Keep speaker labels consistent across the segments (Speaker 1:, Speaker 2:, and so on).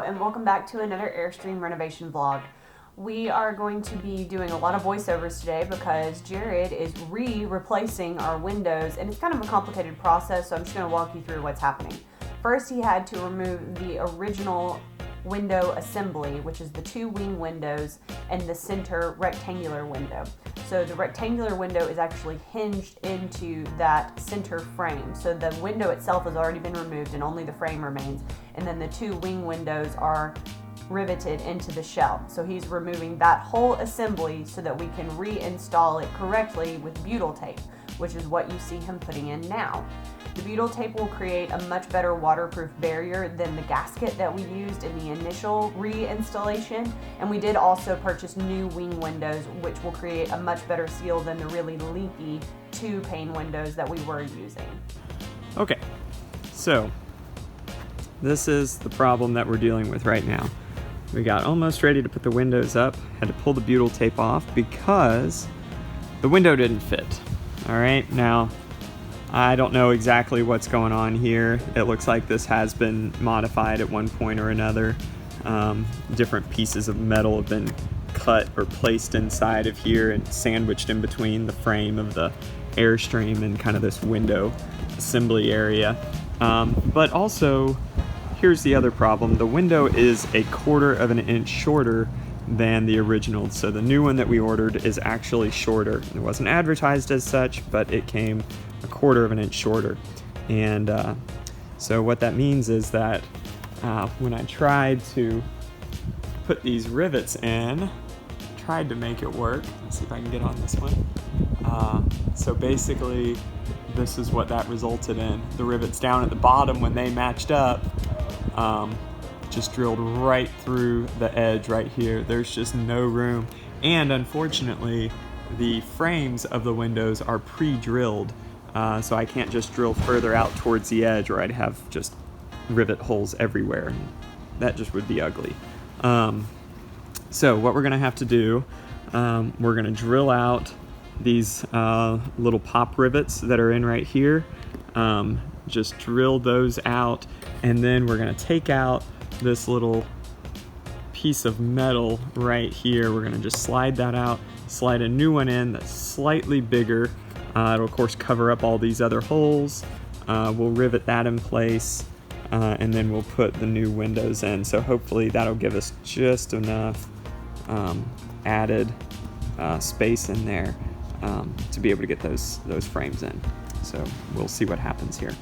Speaker 1: Hello and welcome back to another Airstream renovation vlog. We are going to be doing a lot of voiceovers today because Jared is replacing our windows, and it's kind of a complicated process, so I'm just going to walk you through what's happening. First, he had to remove the original window assembly, which is the two wing windows and the center rectangular window. So the rectangular window is actually hinged into that center frame. So the window itself has already been removed and only the frame remains. And then the two wing windows are riveted into the shell. So he's removing that whole assembly so that we can reinstall it correctly with butyl tape, which is what you see him putting in now. The butyl tape will create a much better waterproof barrier than the gasket that we used in the initial reinstallation, and we did also purchase new wing windows, which will create a much better seal than the really leaky two-pane windows that we were using.
Speaker 2: Okay, so this is the problem that we're dealing with right now. We got almost ready to put the windows up, had to pull the butyl tape off because the window didn't fit. All right, now I don't know exactly what's going on here. It looks like this has been modified at one point or another. Different pieces of metal have been cut or placed inside of here and sandwiched in between the frame of the Airstream and kind of this window assembly area. But also, here's the other problem. The window is 1/4 of an inch shorter than the original. So the new one that we ordered is actually shorter. It wasn't advertised as such, but it came 1/4 of an inch shorter. And so what that means is that when I tried to put these rivets in, tried to make it work. Let's see if I can get on this one. So basically, this is what that resulted in. The rivets down at the bottom, when they matched up, just drilled right through the edge right here. There's just no room. And unfortunately, the frames of the windows are pre-drilled. So I can't just drill further out towards the edge, or I'd have just rivet holes everywhere. That just would be ugly. So what we're gonna have to do, we're gonna drill out these little pop rivets that are in right here. Just drill those out, and then we're gonna take out this little piece of metal right here. We're gonna just slide that out, slide a new one in that's slightly bigger. It'll of course cover up all these other holes. We'll rivet that in place, and then we'll put the new windows in. So hopefully that'll give us just enough added space in there to be able to get those frames in. So we'll see what happens here.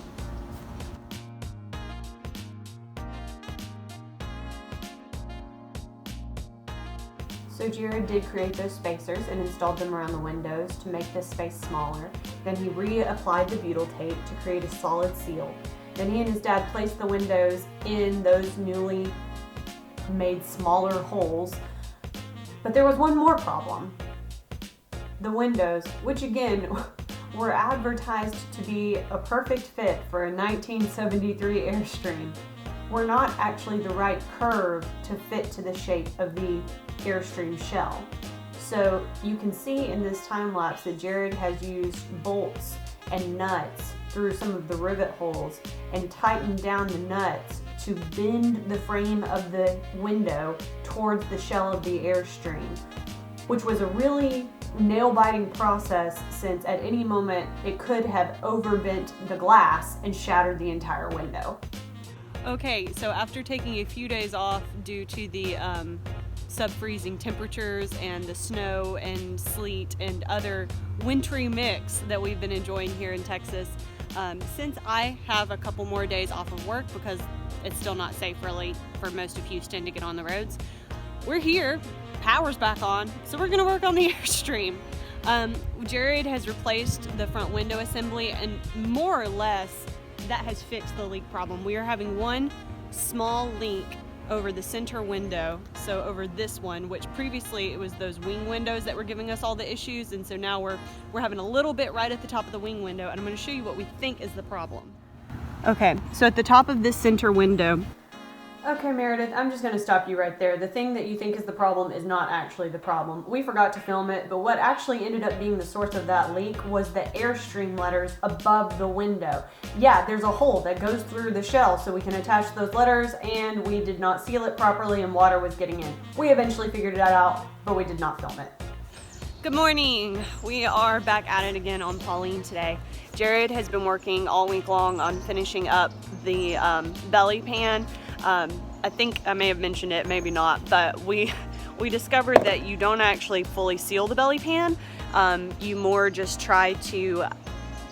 Speaker 1: So Jared did create those spacers and installed them around the windows to make this space smaller. Then he reapplied the butyl tape to create a solid seal. Then he and his dad placed the windows in those newly made smaller holes. But there was one more problem. The windows, which again were advertised to be a perfect fit for a 1973 Airstream, were not actually the right curve to fit to the shape of the Airstream shell. So you can see in this time lapse that Jared has used bolts and nuts through some of the rivet holes and tightened down the nuts to bend the frame of the window towards the shell of the Airstream, which was a really nail-biting process, since at any moment it could have overbent the glass and shattered the entire window.
Speaker 3: Okay, so after taking a few days off due to the sub-freezing temperatures and the snow and sleet and other wintry mix that we've been enjoying here in Texas, since I have a couple more days off of work because it's still not safe really for most of Houston to get on the roads, we're here, power's back on, so we're gonna work on the Airstream. Jared has replaced the front window assembly, and more or less that has fixed the leak problem. We are having one small leak over the center window, so over this one, which previously it was those wing windows that were giving us all the issues, and so now we're having a little bit right at the top of the wing window, and I'm going to show you what we think is the problem. Okay, so at the top of this center window,
Speaker 1: Okay, Meredith, I'm just going to stop you right there. The thing that you think is the problem is not actually the problem. We forgot to film it, but what actually ended up being the source of that leak was the Airstream letters above the window. Yeah, there's a hole that goes through the shell so we can attach those letters, and we did not seal it properly and water was getting in. We eventually figured that out, but we did not film it.
Speaker 3: Good morning. We are back at it again on Pauline today. Jared has been working all week long on finishing up the belly pan. I think I may have mentioned it, maybe not, but we discovered that you don't actually fully seal the belly pan. You more just try to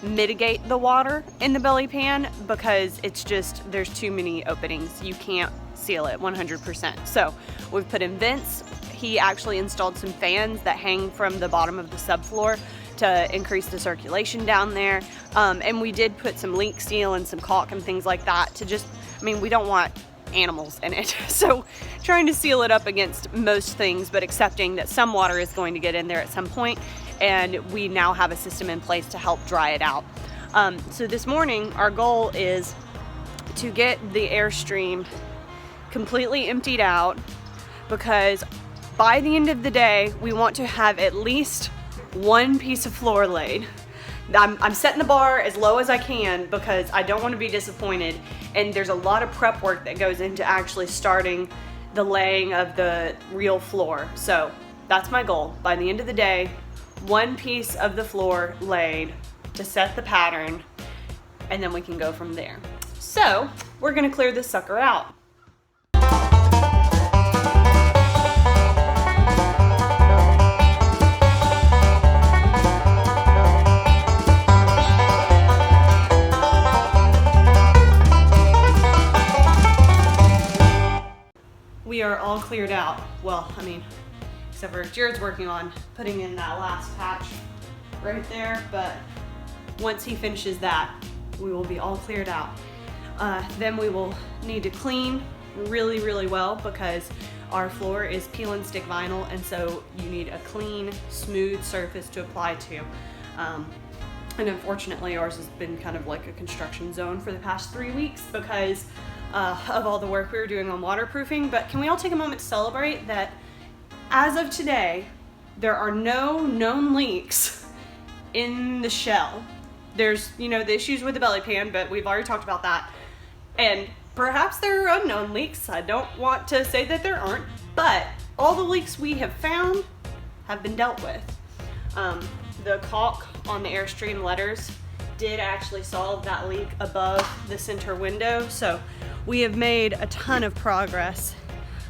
Speaker 3: mitigate the water in the belly pan because it's just, there's too many openings. You can't seal it 100%. So we've put in vents. He actually installed some fans that hang from the bottom of the subfloor to increase the circulation down there. And we did put some leak seal and some caulk and things like that to just, I mean, we don't want animals in it. So trying to seal it up against most things, but accepting that some water is going to get in there at some point, and we now have a system in place to help dry it out. So this morning, our goal is to get the Airstream completely emptied out, because by the end of the day, we want to have at least one piece of floor laid. I'm setting the bar as low as I can because I don't want to be disappointed, and there's a lot of prep work that goes into actually starting the laying of the real floor. So that's my goal. By the end of the day, one piece of the floor laid to set the pattern, and then we can go from there. So we're gonna clear this sucker out. We are all cleared out. Well, I mean, except for Jared's working on putting in that last patch right there, but once he finishes that, we will be all cleared out. Then we will need to clean really, really well because our floor is peel and stick vinyl, and so you need a clean, smooth surface to apply to. And unfortunately, ours has been kind of like a construction zone for the past 3 weeks because of all the work we were doing on waterproofing. But can we all take a moment to celebrate that as of today, there are no known leaks in the shell. There's, you know, the issues with the belly pan, but we've already talked about that. And perhaps there are unknown leaks. I don't want to say that there aren't, but all the leaks we have found have been dealt with. The caulk on the Airstream letters did actually solve that leak above the center window, so we have made a ton of progress.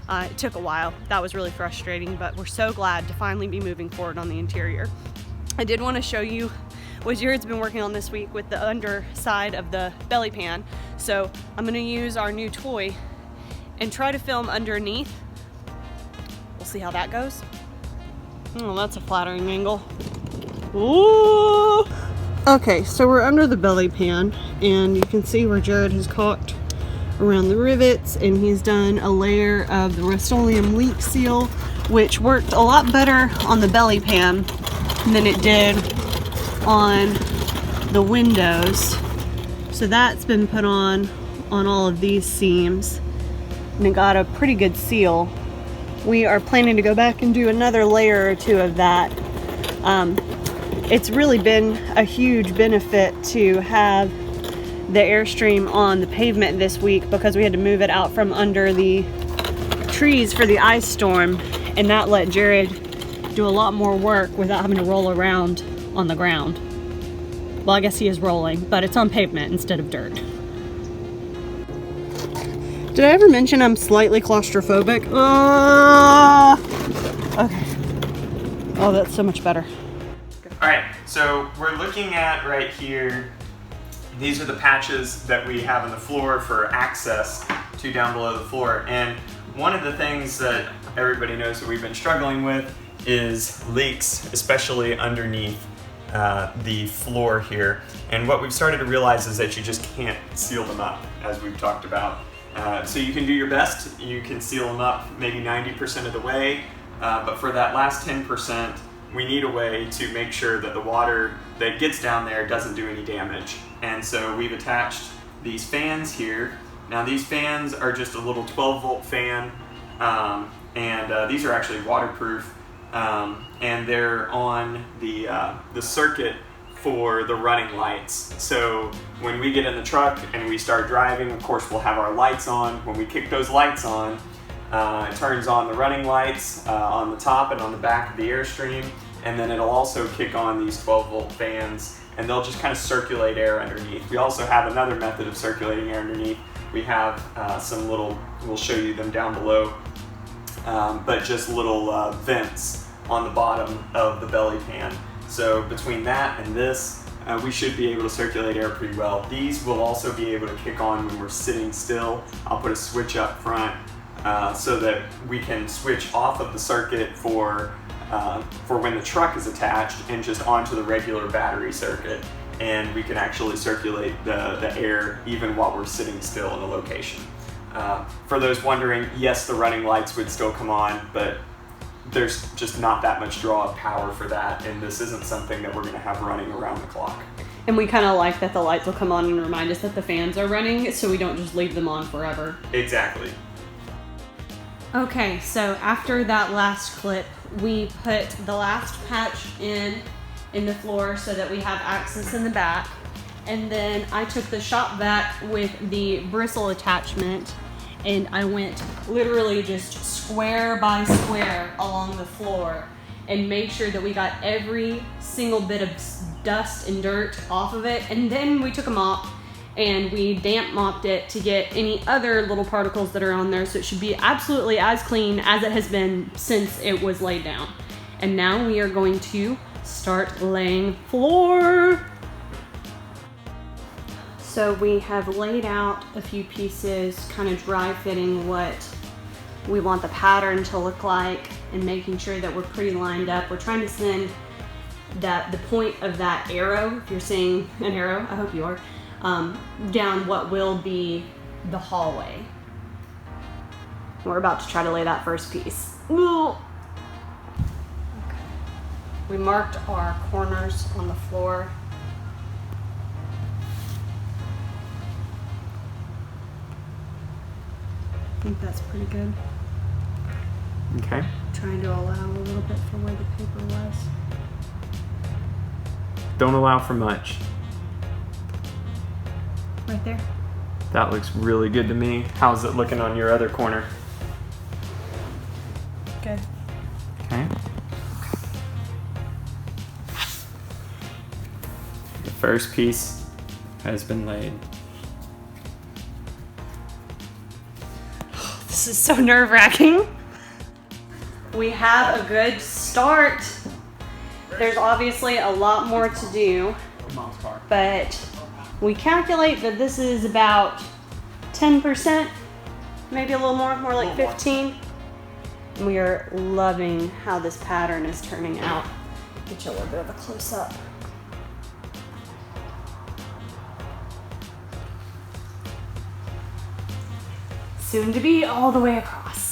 Speaker 3: It took a while. That was really frustrating, but we're so glad to finally be moving forward on the interior. I did want to show you what Jared's been working on this week with the underside of the belly pan. So I'm going to use our new toy and try to film underneath. We'll see how that goes. Oh, that's a flattering angle. Ooh! Okay, so we're under the belly pan, and you can see where Jared has caulked around the rivets, and he's done a layer of the Rust-Oleum leak seal, which worked a lot better on the belly pan than it did on the windows. So that's been put on all of these seams, and it got a pretty good seal. We are planning to go back and do another layer or two of that. It's really been a huge benefit to have the Airstream on the pavement this week because we had to move it out from under the trees for the ice storm, and that let Jared do a lot more work without having to roll around on the ground. Well, I guess he is rolling, but it's on pavement instead of dirt. Did I ever mention I'm slightly claustrophobic? Okay. Oh, that's so much better.
Speaker 2: All right, so we're looking at right here, these are the patches that we have on the floor for access to down below the floor. And one of the things that everybody knows that we've been struggling with is leaks, especially underneath the floor here. And what we've started to realize is that you just can't seal them up, as we've talked about. So you can do your best, you can seal them up maybe 90% of the way, but for that last 10%, we need a way to make sure that the water that gets down there doesn't do any damage. And so we've attached these fans here Now these fans are just a little 12-volt fan, and these are actually waterproof, and they're on the circuit for the running lights. So when we get in the truck and we start driving, of course we'll have our lights on. When we kick those lights on, it turns on the running lights on the top and on the back of the Airstream, and then it'll also kick on these 12-volt fans, and they'll just kind of circulate air underneath. We also have another method of circulating air underneath. We have some little, we'll show you them down below, but just little vents on the bottom of the belly pan. So between that and this, we should be able to circulate air pretty well. These will also be able to kick on when we're sitting still. I'll put a switch up front so that we can switch off of the circuit for when the truck is attached and just onto the regular battery circuit. And we can actually circulate the air even while we're sitting still in a location. For those wondering, yes, the running lights would still come on, but there's just not that much draw of power for that, and this isn't something that we're going to have running around the clock.
Speaker 3: And we kind of like that the lights will come on and remind us that the fans are running, so we don't just leave them on forever.
Speaker 2: Exactly.
Speaker 3: Okay, so after that last clip, we put the last patch in the floor so that we have access in the back. And then I took the shop vac with the bristle attachment, and I went literally just square by square along the floor and made sure that we got every single bit of dust and dirt off of it. And then we took a mop and we damp mopped it to get any other little particles that are on there, so it should be absolutely as clean as it has been since it was laid down. And now we are going to start laying floor. So we have laid out a few pieces, kind of dry fitting what we want the pattern to look like and making sure that we're pretty lined up. We're trying to send the point of that arrow, if you're seeing an arrow, I hope you are, down what will be the hallway. We're about to try to lay that first piece. Okay. We marked our corners on the floor. I think that's pretty good.
Speaker 2: Okay.
Speaker 3: Trying to allow a little bit for where the paper was.
Speaker 2: Don't allow for much.
Speaker 3: Right there.
Speaker 2: That looks really good to me. How's it looking on your other corner?
Speaker 3: Good.
Speaker 2: Okay. The first piece has been laid.
Speaker 3: This is so nerve-wracking. We have a good start. There's obviously a lot more to do, but we calculate that this is about 10%, maybe a little more like 15. We are loving how this pattern is turning out. Get you a little bit of a close-up. Soon to be all the way across.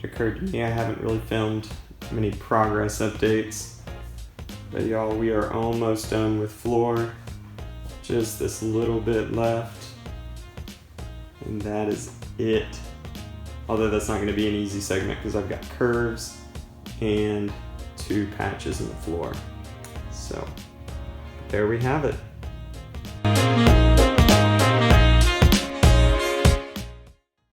Speaker 2: Occurred to me, I haven't really filmed many progress updates, but y'all, we are almost done with floor. Just this little bit left, and that is it. Although that's not going to be an easy segment because I've got curves and 2 patches in the floor. So there we have it.